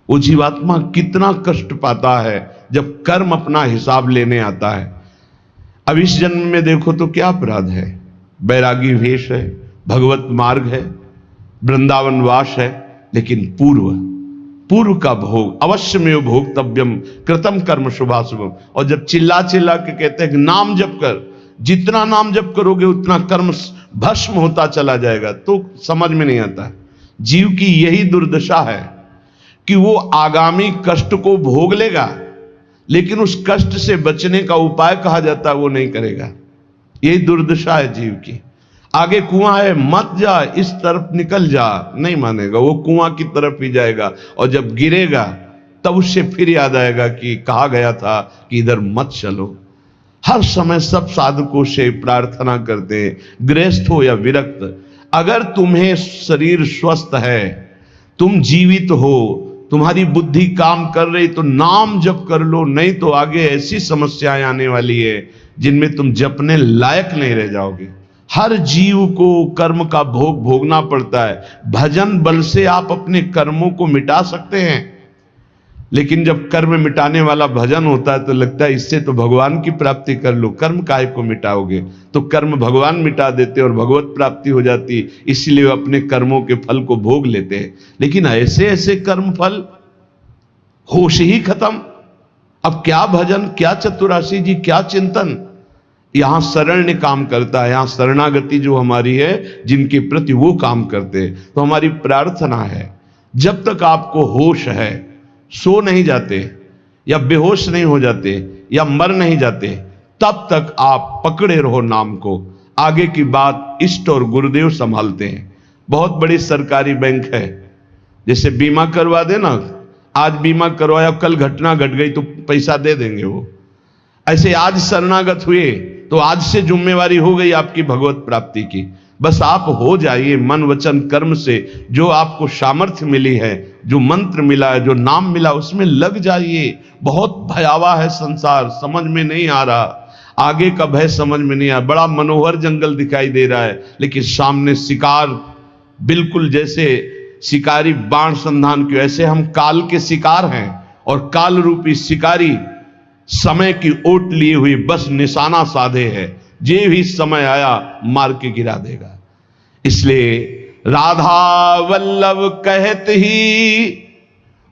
वो जीवात्मा कितना कष्ट पाता है जब कर्म अपना हिसाब लेने आता है। अब इस जन्म में देखो तो क्या अपराध है, बैरागी वेश है, भगवत मार्ग है, वृंदावन वास है, लेकिन पूर्व का भोग अवश्य में भोक्तव्यम कृतम कर्म शुभाशुभम। और जब चिल्ला चिल्ला के कहते हैं कि नाम जप कर, जितना नाम जप करोगे उतना कर्म भस्म होता चला जाएगा, तो समझ में नहीं आता। जीव की यही दुर्दशा है कि वो आगामी कष्ट को भोग लेगा, लेकिन उस कष्ट से बचने का उपाय कहा जाता है वो नहीं करेगा। यही दुर्दशा है जीव की। आगे कुआं है, मत जा, इस तरफ निकल जा, नहीं मानेगा, वो कुआं की तरफ ही जाएगा। और जब गिरेगा तब उससे फिर याद आएगा कि कहा गया था कि इधर मत चलो। हर समय सब साधकों से प्रार्थना करते हैं, गृहस्थ हो या विरक्त, अगर तुम्हें शरीर स्वस्थ है, तुम जीवित हो, तुम्हारी बुद्धि काम कर रही, तो नाम जप कर लो, नहीं तो आगे ऐसी समस्याएं आने वाली है जिनमें तुम जपने लायक नहीं रह जाओगे। हर जीव को कर्म का भोग भोगना पड़ता है। भजन बल से आप अपने कर्मों को मिटा सकते हैं, लेकिन जब कर्म मिटाने वाला भजन होता है तो लगता है इससे तो भगवान की प्राप्ति कर लो, कर्म काहे को मिटाओगे। तो कर्म भगवान मिटा देते और भगवत प्राप्ति हो जाती, इसलिए वे अपने कर्मों के फल को भोग लेते हैं। लेकिन ऐसे ऐसे कर्म फल, होश ही खत्म। अब क्या भजन, क्या चतुराशी जी, क्या चिंतन। यहां शरण्य काम करता है, यहां शरणागति जो हमारी है, जिनके प्रति वो काम करते हैं। तो हमारी प्रार्थना है, जब तक आपको होश है, सो नहीं जाते या बेहोश नहीं हो जाते या मर नहीं जाते, तब तक आप पकड़े रहो नाम को। आगे की बात इष्ट और गुरुदेव संभालते हैं। बहुत बड़ी सरकारी बैंक है, जैसे बीमा करवा देना, आज बीमा करवाया, कल घटना घट गई तो पैसा दे देंगे वो। ऐसे आज शरणागत हुए तो आज से जिम्मेवारी हो गई आपकी भगवत प्राप्ति की। बस आप हो जाइए मन वचन कर्म से, जो आपको सामर्थ्य मिली है, जो मंत्र मिला है, जो नाम मिला, उसमें लग जाइए। बहुत भयावह है संसार, समझ में नहीं आ रहा, आगे का भय समझ में नहीं आ रहा। बड़ा मनोहर जंगल दिखाई दे रहा है, लेकिन सामने शिकार, बिल्कुल जैसे शिकारी बाण संधान के, ऐसे हम काल के शिकार हैं और काल रूपी शिकारी समय की ओट लिए हुई बस निशाना साधे है, जे भी समय आया मार के गिरा देगा। इसलिए राधा वल्लभ कहत ही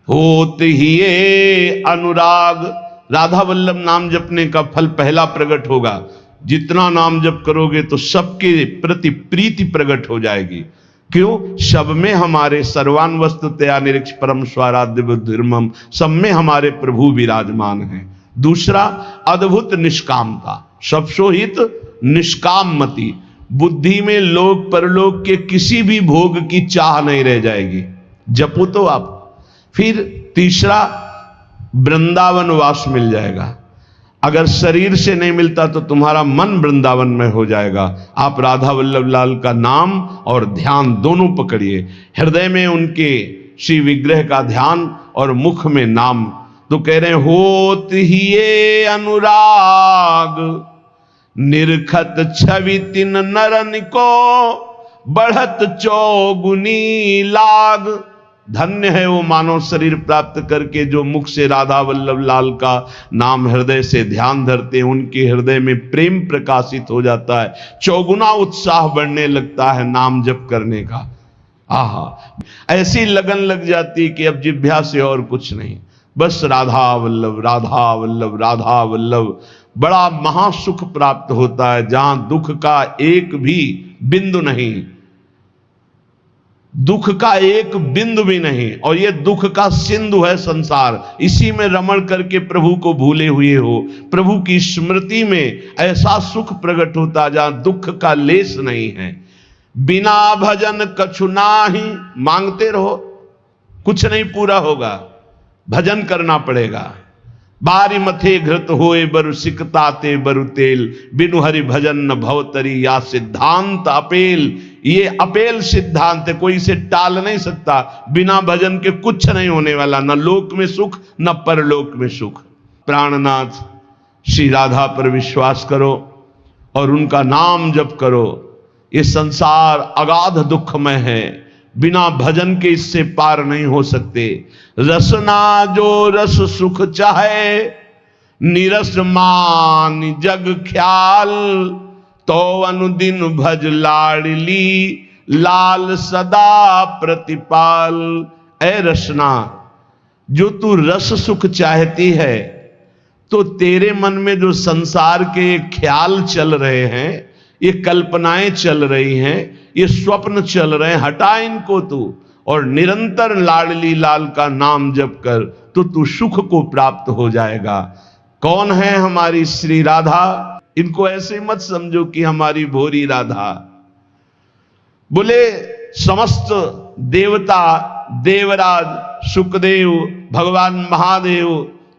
होत ही ये अनुराग। राधा वल्लभ नाम जपने का फल पहला प्रकट होगा। जितना नाम जप करोगे तो सबके प्रति प्रीति प्रकट हो जाएगी। क्यों? सब में हमारे सर्वान वस्तुतया निरीक्ष परम स्वाराध्य बुद्धिर्मम, सब में हमारे प्रभु विराजमान हैं। दूसरा, अद्भुत निष्कामता, सबसो हित निष्काम मति, बुद्धि में लोक परलोक के किसी भी भोग की चाह नहीं रह जाएगी। जपो तो आप। फिर तीसरा, वृंदावन वास मिल जाएगा। अगर शरीर से नहीं मिलता तो तुम्हारा मन वृंदावन में हो जाएगा। आप राधा वल्लभ लाल का नाम और ध्यान दोनों पकड़िए। हृदय में उनके श्री विग्रह का ध्यान और मुख में नाम। तो कह रहे होत ही ये अनुराग, निरखत छवि तिन नरन को, बढ़त चौगुनी लाग। धन्य है वो मानव शरीर प्राप्त करके जो मुख से राधा वल्लभ लाल का नाम हृदय से ध्यान धरते हैं। उनके हृदय में प्रेम प्रकाशित हो जाता है, चौगुना उत्साह बढ़ने लगता है नाम जप करने का। आहा, ऐसी लगन लग जाती कि अब जिह्वा से और कुछ नहीं, बस राधा वल्लभ राधा वल्लभ राधा वल्लभ। बड़ा महासुख प्राप्त होता है, जहां दुख का एक भी बिंदु नहीं, दुख का एक बिंदु भी नहीं। और ये दुख का सिंधु है संसार, इसी में रमण करके प्रभु को भूले हुए हो। प्रभु की स्मृति में ऐसा सुख प्रकट होता जहां दुख का लेस नहीं है। बिना भजन कछु नाही, मांगते रहो, कुछ नहीं पूरा होगा, भजन करना पड़ेगा। बारी मथे घृत होए बरु सिकताते बरु तेल, बिनु हरि भजन न भवतरी या सिद्धांत अपेल। ये अपेल सिद्धांत है, कोई इसे टाल नहीं सकता। बिना भजन के कुछ नहीं होने वाला, न लोक में सुख न परलोक में सुख। प्राणनाथ श्री राधा पर विश्वास करो और उनका नाम जप करो। ये संसार अगाध दुखमय है, बिना भजन के इससे पार नहीं हो सकते। रसना जो रस सुख चाहे, निरस मान जग ख्याल, तो अनुदिन भज लाडली, लाल सदा प्रतिपाल। ऐ रसना, जो तू रस सुख चाहती है, तो तेरे मन में जो संसार के ख्याल चल रहे हैं, ये कल्पनाएं चल रही हैं, ये स्वप्न चल रहे हैं, हटा इनको तू और निरंतर लाडली लाल का नाम जप कर, तो तू सुख को प्राप्त हो जाएगा। कौन है हमारी श्री राधा? इनको ऐसे मत समझो कि हमारी भोरी राधा। बोले समस्त देवता, देवराज, सुखदेव, भगवान महादेव,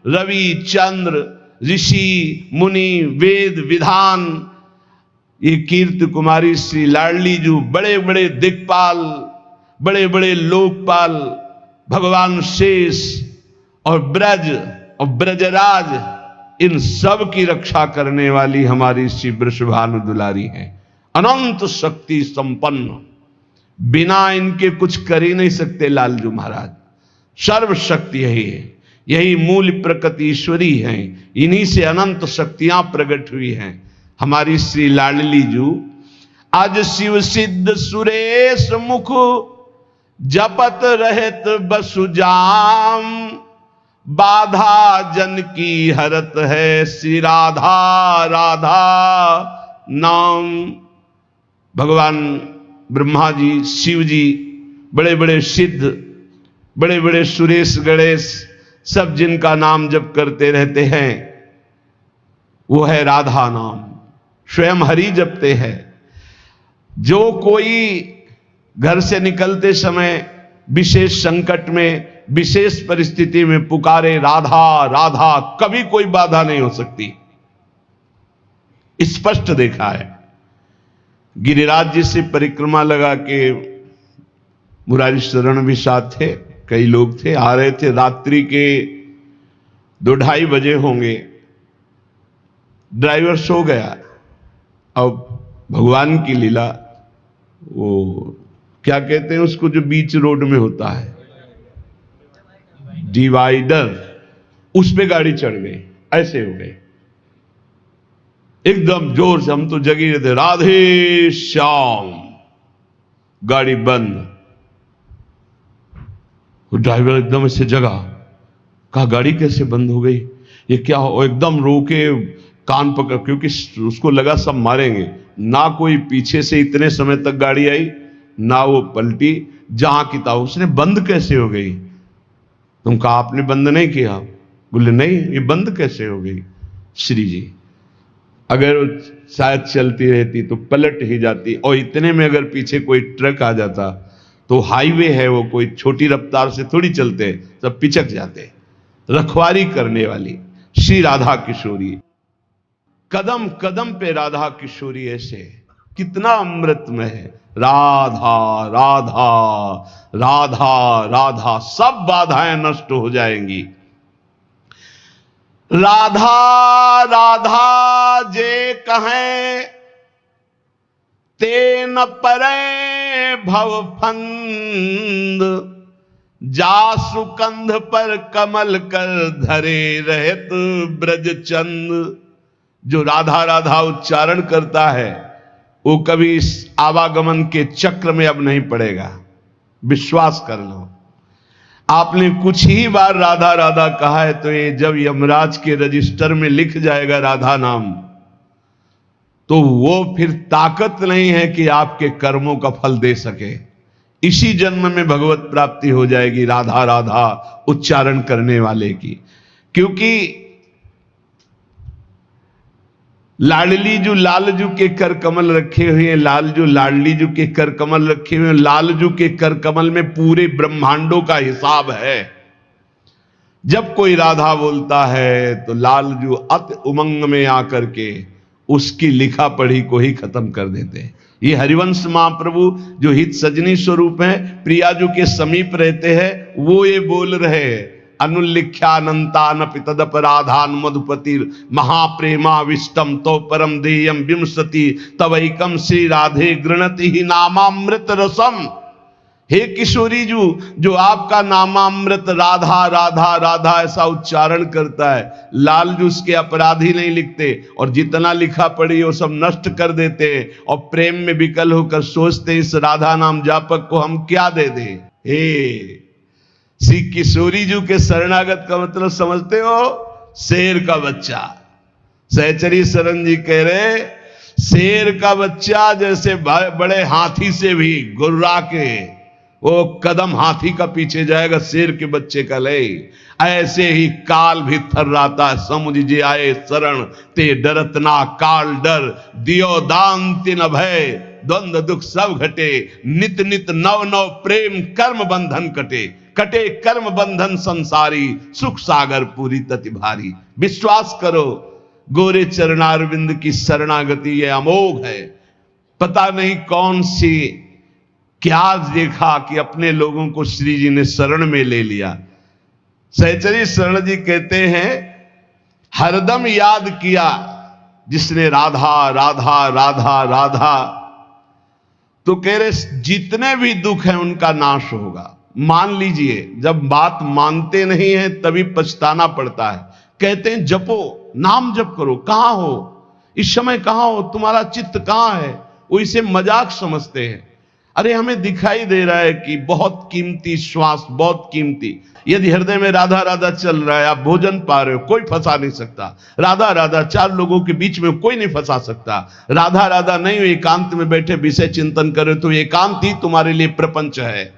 रवि, चंद्र, ऋषि, मुनि, वेद, विधान, ये कीर्ति कुमारी श्री लाडली जो बड़े बड़े दिक्पाल, बड़े बड़े लोकपाल, भगवान शेष और ब्रज और ब्रजराज, इन सब की रक्षा करने वाली हमारी श्री वृषभानु दुलारी है। अनंत शक्ति संपन्न, बिना इनके कुछ कर ही नहीं सकते लालजू महाराज। सर्वशक्ति यही है, यही मूल प्रकृति ईश्वरी है, इन्हीं से अनंत शक्तियां प्रकट हुई हैं। हमारी श्री लाडली जू आज शिव सिद्ध सुरेश मुख, जपत रहत बसुजाम, बाधा जन की हरत है श्री राधा राधा नाम। भगवान ब्रह्मा जी, शिव जी, बड़े बड़े सिद्ध, बड़े बड़े सुरेश गणेश, सब जिनका नाम जप करते रहते हैं, वो है राधा नाम। स्वयं हरि जपते हैं। जो कोई घर से निकलते समय विशेष संकट में, विशेष परिस्थिति में पुकारे राधा राधा, कभी कोई बाधा नहीं हो सकती। स्पष्ट देखा है। गिरिराज जी से परिक्रमा लगा के मुरारी शरण भी साथ थे, कई लोग थे, आ रहे थे, रात्रि के 2-2:30 बजे होंगे। ड्राइवर सो गया। अब भगवान की लीला, वो क्या कहते हैं उसको जो बीच रोड में होता है, डिवाइडर, उस पे गाड़ी चढ़ गई। ऐसे हो गए एकदम जोर से, हम तो जगी रहे थे, राधे श्याम, गाड़ी बंद। ड्राइवर एकदम ऐसे जगा, कहा गाड़ी कैसे बंद हो गई, ये क्या हो? एकदम रोके, कान पकड़, क्योंकि उसको लगा सब मारेंगे। ना कोई पीछे से इतने समय तक गाड़ी आई, ना वो पलटी, जहां की था। उसने बंद कैसे हो गई? तुम कहा आपने बंद नहीं किया। बोले नहीं, ये बंद कैसे हो गई श्री जी? अगर शायद चलती रहती तो पलट ही जाती, और इतने में अगर पीछे कोई ट्रक आ जाता, तो हाईवे है वो, कोई छोटी रफ्तार से थोड़ी चलते, सब पिचक जाते। रखवारी करने वाली श्री राधा किशोरी, कदम कदम पे राधा किशोरी, ऐसे कितना अमृतमय है। राधा राधा राधा राधा, सब बाधाएं नष्ट हो जाएंगी। राधा राधा जे कहें, ते न परे भवफंद, जासु कंध पर कमल कर धरे रहत ब्रज चंद। जो राधा राधा उच्चारण करता है, वो कभी इस आवागमन के चक्र में अब नहीं पड़ेगा, विश्वास कर लो। आपने कुछ ही बार राधा राधा कहा है, तो ये जब यमराज के रजिस्टर में लिख जाएगा राधा नाम, तो वो फिर ताकत नहीं है कि आपके कर्मों का फल दे सके। इसी जन्म में भगवत प्राप्ति हो जाएगी राधा राधा उच्चारण करने वाले की। क्योंकि लाडली जो लालजू के कर कमल रखे हुए हैं, लालजू लाडली जू के कर कमल रखे हुए हैं, लालजू के कर कमल में पूरे ब्रह्मांडों का हिसाब है। जब कोई राधा बोलता है तो लालजू अति उमंग में आकर के उसकी लिखा पढ़ी को ही खत्म कर देते हैं। ये हरिवंश महाप्रभु जो हित सजनी स्वरूप हैं, प्रियाजू के समीप रहते हैं, वो ये बोल रहे हैं, अनुल्लिख्यानंतान पितदपराधान मधुपतिर महाप्रेमाविष्टम तो परम देयम विमसति तवैकम श्री राधे गृणति ही नामामृत रसम। हे किशोरी जी, जो आपका नामामृत राधा राधा राधा ऐसा उच्चारण करता है, लाल जी उसके अपराधी नहीं लिखते, और जितना लिखा पड़ी वो सब नष्ट कर देते, और प्रेम में विकल होकर सोचते इस राधा नाम जापक को हम क्या दे दें। हे श्री किशोरी जी के शरणागत का मतलब समझते हो? शेर का बच्चा। सहचरी शरण जी कह रहे शेर का बच्चा जैसे बड़े हाथी से भी गुर्रा के वो कदम हाथी का पीछे जाएगा, शेर के बच्चे का ले, ऐसे ही काल भी थर्राता है। समुझ जे आए शरण ते डरत ना काल डर, दियो दान तिन भय द्वंद्व दुख सब घटे, नित नित नव नव प्रेम कर्म बंधन कटे, कटे कर्म बंधन संसारी, सुख सागर पूरी तति भारी। विश्वास करो गोरे चरणारविंद की शरणागति ये अमोघ है। पता नहीं कौन सी क्या देखा कि अपने लोगों को श्री जी ने शरण में ले लिया। सहचरी शरण जी कहते हैं हरदम याद किया जिसने राधा राधा राधा राधा, तो कह रहे जितने भी दुख हैं उनका नाश होगा। मान लीजिए जब बात मानते नहीं है तभी पछताना पड़ता है। कहते हैं जपो, नाम जप करो, कहां हो इस समय, कहां हो, तुम्हारा चित्त कहां है, वो इसे मजाक समझते हैं। अरे हमें दिखाई दे रहा है कि बहुत कीमती श्वास, बहुत कीमती, यदि हृदय में राधा राधा चल रहा है, आप भोजन पा रहे हो, कोई फंसा नहीं सकता। राधा राधा चार लोगों के बीच में कोई नहीं फंसा सकता। राधा राधा नहीं, एकांत में बैठे विषय चिंतन करे तो एकांत ही तुम्हारे लिए प्रपंच है।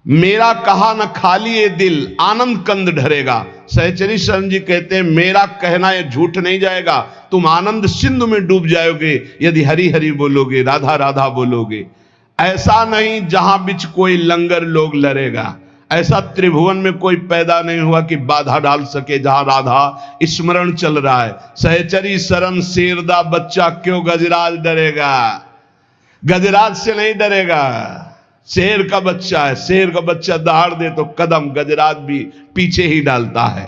मेरा कहा न खाली ये दिल आनंद कंद ढरेगा। सहचरी शरण जी कहते हैं मेरा कहना ये झूठ नहीं जाएगा, तुम आनंद सिंधु में डूब जाओगे यदि हरि हरि बोलोगे, राधा राधा बोलोगे। ऐसा नहीं जहां बीच कोई लंगर लोग लड़ेगा, ऐसा त्रिभुवन में कोई पैदा नहीं हुआ कि बाधा डाल सके जहां राधा स्मरण चल रहा है। सहचरी शरण शेरदा बच्चा क्यों गजराज डरेगा, गजराज से नहीं डरेगा, शेर का बच्चा है। शेर का बच्चा दहाड़ दे तो कदम गजराज भी पीछे ही डालता है।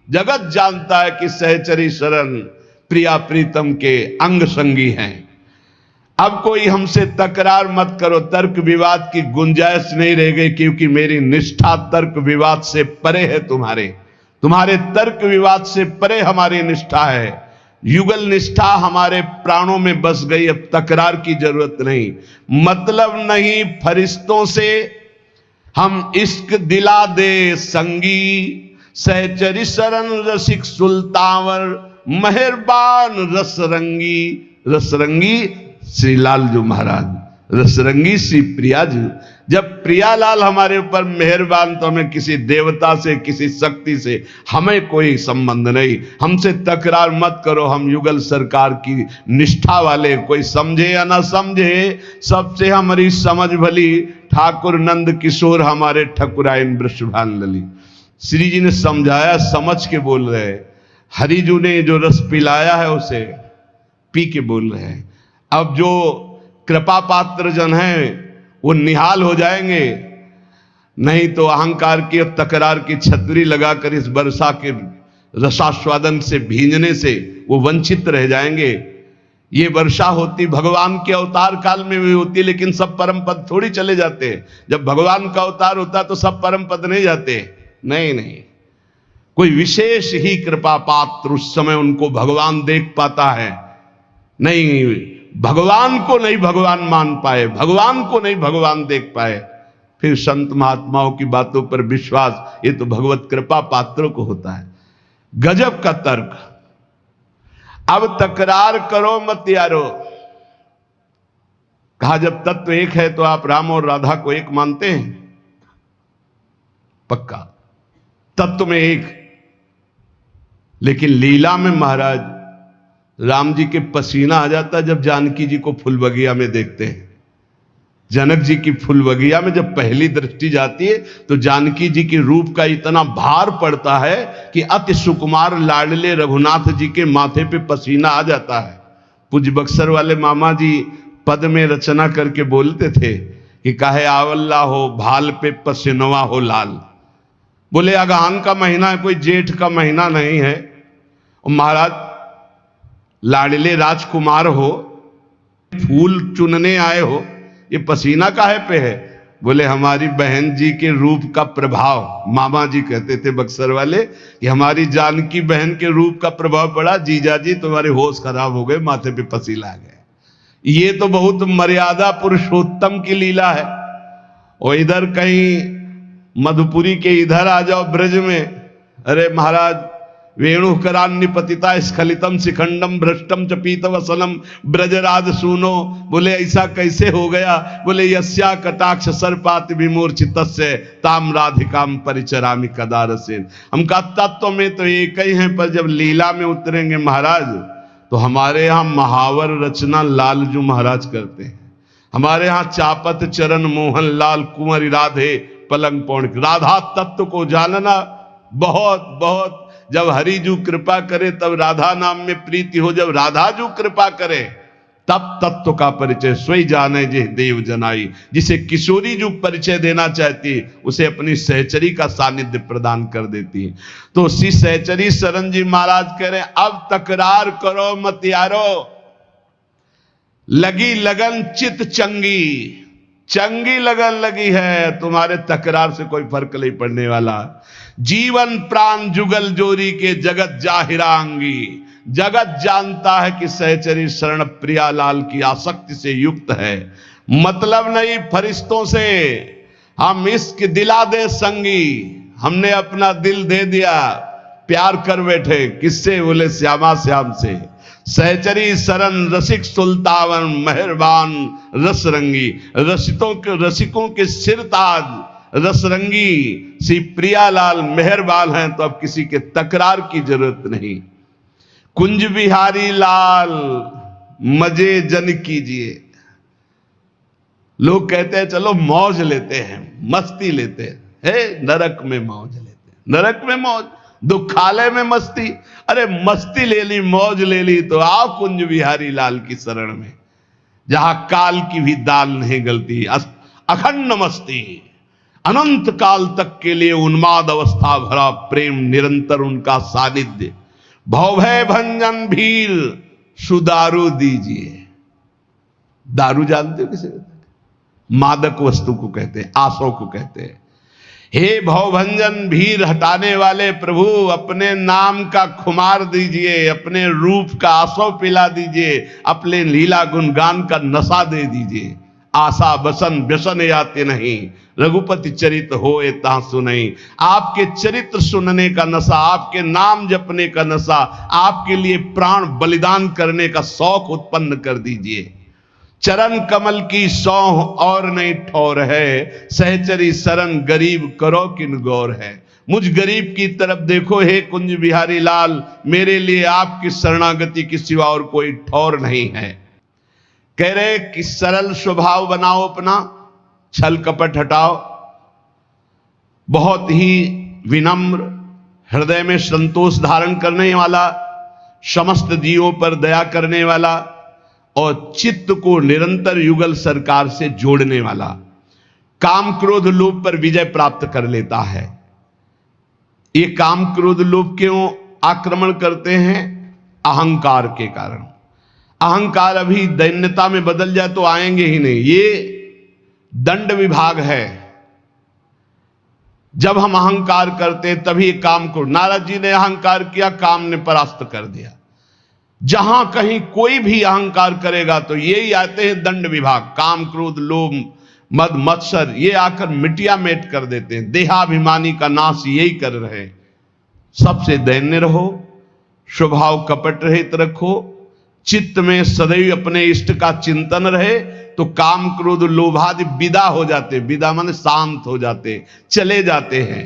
जगत जानता है कि सहचरी शरण प्रिया प्रीतम के अंग संगी हैं। अब कोई हमसे तकरार मत करो, तर्क विवाद की गुंजाइश नहीं रह गई, क्योंकि मेरी निष्ठा तर्क विवाद से परे है। तुम्हारे तर्क विवाद से परे हमारी निष्ठा है। युगल निष्ठा हमारे प्राणों में बस गई, अब तकरार की जरूरत नहीं। मतलब नहीं फरिश्तों से हम इश्क दिला दे संगी, सहचरी शरण रसिक सुल्तावर मेहरबान रसरंगी। रसरंगी श्री लाल जो महाराज, रसरंगी श्री प्रिया जी। जब प्रियालाल हमारे ऊपर मेहरबान तो हमें किसी देवता से, किसी शक्ति से हमें कोई संबंध नहीं। हमसे तकरार मत करो, हम युगल सरकार की निष्ठा वाले, कोई समझे या ना समझे सबसे हमारी समझ भली। ठाकुर नंद किशोर हमारे ठकुराइन वृषभान लली। श्री जी ने समझाया, समझ के बोल रहे। हरिजू ने जो रस पिलाया है उसे पी के बोल रहे हैं। अब जो कृपा पात्र जन हैं वो निहाल हो जाएंगे, नहीं तो अहंकार की और तकरार की छतरी लगाकर इस वर्षा के रसास्वादन से भींजने से वो वंचित रह जाएंगे। ये वर्षा होती भगवान के अवतार काल में भी होती, लेकिन सब परम पद थोड़ी चले जाते हैं। जब भगवान का अवतार होता तो सब परम पद नहीं जाते, नहीं, कोई विशेष ही कृपा पात्र उस समय उनको भगवान देख पाता है। नहीं, भगवान को नहीं भगवान मान पाए, भगवान को नहीं भगवान देख पाए, फिर संत महात्माओं की बातों पर विश्वास, ये तो भगवत कृपा पात्रों को होता है। गजब का तर्क। अब तकरार करो मत यारो। कहा जब तत्व एक है तो आप राम और राधा को एक मानते हैं? पक्का तत्व में एक, लेकिन लीला में महाराज राम जी के पसीना आ जाता जब जानकी जी को फूल बगिया में देखते हैं। जनक जी की फूल बगिया में जब पहली दृष्टि जाती है तो जानकी जी के रूप का इतना भार पड़ता है कि अति सुकुमार लाडले रघुनाथ जी के माथे पे पसीना आ जाता है। पूज्य बक्सर वाले मामा जी पद में रचना करके बोलते थे कि काहे आवल्ला हो भाल पे पसीनवा हो लाल। बोले अगहन का महीना है, कोई जेठ का महीना नहीं है। और महाराज लाडले राजकुमार हो, फूल चुनने आए हो, ये पसीना काहे पे है? बोले हमारी बहन जी के रूप का प्रभाव, मामा जी कहते थे बक्सर वाले कि हमारी जानकी बहन के रूप का प्रभाव पड़ा, जीजा जी तुम्हारे होश खराब हो गए, माथे पे पसीला आ गए। ये तो बहुत मर्यादा पुरुषोत्तम की लीला है। और इधर कहीं मधुपुरी के इधर आ जाओ ब्रज में, अरे महाराज वेणुकरान्य पतिता स्खलितम शिखंडम भ्रष्टम च पीत वसनम ब्रजराज सुनो। बोले ऐसा कैसे हो गया? बोले यस्या कटाक्ष सर्पात विमूर्छित ताम राधिकाम परिचरामि कदारसेन। हम का तत्व में तो एक ही हैं, पर जब लीला में उतरेंगे महाराज तो हमारे यहाँ महावर रचना लालजू महाराज करते हैं। हमारे यहाँ चापत चरण मोहन लाल कुंवरी राधे पलंग पौण। राधा तत्व को जानना बहुत बहुत, जब हरिजू कृपा करे तब राधा नाम में प्रीति हो, जब राधाजू कृपा करे तब तत्व का परिचय सोई जाने जे देव जनाई। जिसे किशोरी जो परिचय देना चाहती उसे अपनी सहचरी का सानिध्य प्रदान कर देती। तो श्री सहचरी शरण जी महाराज कह रहे अब तकरार करो मत यारो, लगी लगन चित चंगी, चंगी लगन लगी है, तुम्हारे तकरार से कोई फर्क नहीं पड़ने वाला। जीवन प्राण जुगल जोरी के जगत जाहिरांगी। जगत जानता है कि सहचरी शरण प्रियालाल की आसक्ति से युक्त है। मतलब नहीं फरिश्तों से, हम इश्क दिला दे संगी, हमने अपना दिल दे दिया, प्यार कर बैठे। किससे? बोले श्यामा श्याम से। सहचरी शरण रसिक सुल्तान मेहरबान रसरंगी। रसिकों के सिरताज रसरंगी श्री प्रियालाल मेहरबान हैं, तो अब किसी के तकरार की जरूरत नहीं। कुंज बिहारी लाल मजे जन कीजिए। लोग कहते हैं चलो मौज लेते हैं, मस्ती लेते हैं। हे नरक में मौज लेते हैं, नरक में मौज, दुखालय में मस्ती। अरे मस्ती ले ली, मौज ले ली तो आओ कुंज बिहारी लाल की शरण में, जहां काल की भी दाल नहीं गलती। अखंड मस्ती, अनंत काल तक के लिए उन्माद अवस्था भरा प्रेम, निरंतर उनका सानिध्य। भवभय भंजन भील सुदारू दीजिए। दारू जानते हो किसे? मादक वस्तु को कहते हैं, आसों को कहते हैं। हे भवभंजन भीर हटाने वाले प्रभु, अपने नाम का खुमार दीजिए, अपने रूप का आसो पिला दीजिए, अपने लीला गुणगान का नशा दे दीजिए। आशा बसन व्यसन याते नहीं, रघुपति चरित्र होए ता सुनई। आपके चरित्र सुनने का नशा, आपके नाम जपने का नशा, आपके लिए प्राण बलिदान करने का शौक उत्पन्न कर दीजिए। चरण कमल की सौह और नहीं ठौर है, सहचरी शरण गरीब करो किन गौर है। मुझ गरीब की तरफ देखो हे कुंज बिहारी लाल, मेरे लिए आपकी शरणागति के सिवा और कोई ठौर नहीं है। कह रहे कि सरल स्वभाव बनाओ अपना, छल कपट हटाओ, बहुत ही विनम्र, हृदय में संतोष धारण करने वाला, समस्त जीवों पर दया करने वाला और चित्त को निरंतर युगल सरकार से जोड़ने वाला। काम क्रोध लोभ पर विजय प्राप्त कर लेता है। ये काम क्रोध लोभ क्यों आक्रमण करते हैं? अहंकार के कारण। अहंकार अभी दैन्यता में बदल जाए तो आएंगे ही नहीं। ये दंड विभाग है। जब हम अहंकार करते तभी काम क्रोध। नारद जी ने अहंकार किया, काम ने परास्त कर दिया। जहां कहीं कोई भी अहंकार करेगा तो यही आते हैं दंड विभाग। काम क्रोध लोभ मद मत्सर ये आकर मिटिया मेट कर देते हैं। देहाभिमानी का नाश यही कर रहे। सबसे दैन्य रहो, स्वभाव कपट रहित रखो, चित्त में सदैव अपने इष्ट का चिंतन रहे, तो काम क्रोध लोभादि विदा हो जाते। विदा माने शांत हो जाते, चले जाते हैं।